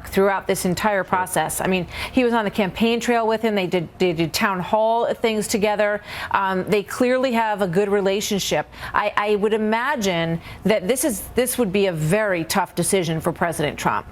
throughout this entire process. I mean, he was on the campaign trail with him. They did town hall things together. They clearly have a good relationship. I would imagine that this would be a very tough decision for President Trump.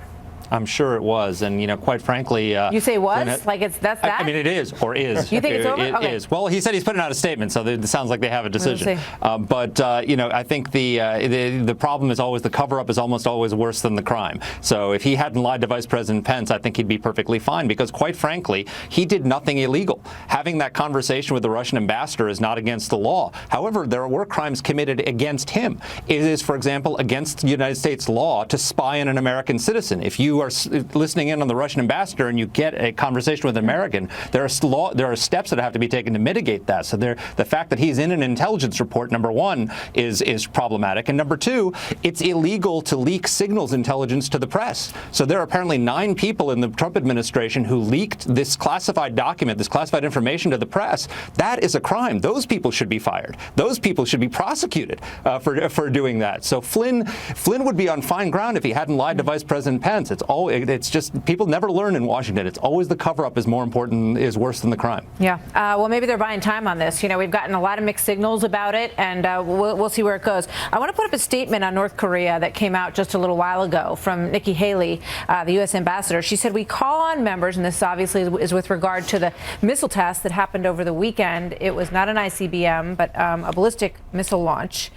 I'm sure it was, and quite frankly, you say was like that's that. I mean, it is or is. You think it's over? It is. Well, he said he's putting out a statement, so it sounds like they have a decision. But I think the problem is always the cover-up is almost always worse than the crime. So if he hadn't lied to Vice President Pence, I think he'd be perfectly fine because, quite frankly, he did nothing illegal. Having that conversation with the Russian ambassador is not against the law. However, there were crimes committed against him. It is, for example, against the United States law to spy on an American citizen. If you are listening in on the Russian ambassador and you get a conversation with an American, there are steps that have to be taken to mitigate that. So the fact that he's in an intelligence report, number one, is problematic. And number two, it's illegal to leak signals intelligence to the press. So there are apparently 9 people in the Trump administration who leaked this classified document, this classified information to the press. That is a crime. Those people should be fired. Those people should be prosecuted for doing that. So Flynn would be on fine ground if he hadn't lied to Vice President Pence. It's just people never learn in Washington. It's always the cover-up is more important, is worse than the crime. Yeah. Well, maybe they're buying time on this. We've gotten a lot of mixed signals about it, and we'll see where it goes. I want to put up a statement on North Korea that came out just a little while ago from Nikki Haley, the U.S. ambassador. She said, "We call on members," and this obviously is with regard to the missile test that happened over the weekend. It was not an ICBM, but a ballistic missile launch.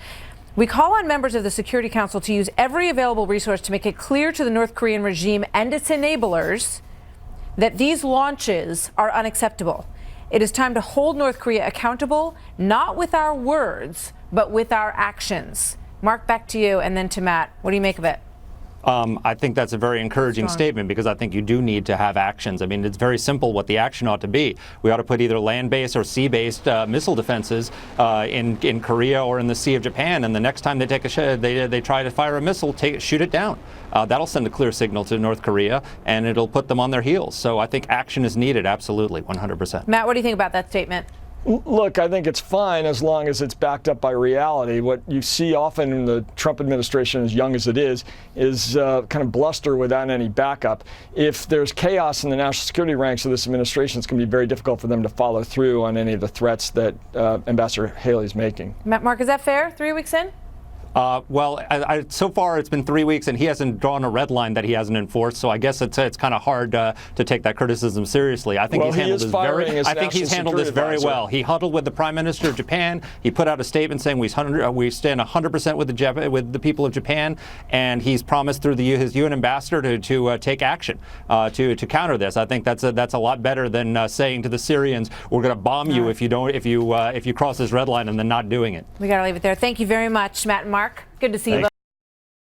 "We call on members of the Security Council to use every available resource to make it clear to the North Korean regime and its enablers that these launches are unacceptable. It is time to hold North Korea accountable, not with our words, but with our actions." Marc, back to you, and then to Matt. What do you make of it? I think that's a very encouraging statement because I think you do need to have actions. I mean, it's very simple what the action ought to be. We ought to put either land-based or sea-based missile defenses in Korea or in the Sea of Japan, and the next time they take they try to fire a missile, shoot it down. That'll send a clear signal to North Korea, and it'll put them on their heels. So I think action is needed, absolutely, 100%. Matt, what do you think about that statement? Look, I think it's fine as long as it's backed up by reality. What you see often in the Trump administration, as young as it is kind of bluster without any backup. If there's chaos in the national security ranks of this administration, it's going to be very difficult for them to follow through on any of the threats that Ambassador Haley is making. Marc, is that fair? 3 weeks in? Well, so far it's been 3 weeks, and he hasn't drawn a red line that he hasn't enforced. So I guess it's kind of hard to take that criticism seriously. I think he's handled this very well. He huddled with the Prime Minister of Japan. He put out a statement saying we stand 100% with the people of Japan, and he's promised through his UN ambassador to take action to counter this. I think that's a lot better than saying to the Syrians, "We're going to bomb you if you cross this red line," and then not doing it. We got to leave it there. Thank you very much, Matt and Marc. Good to see you both.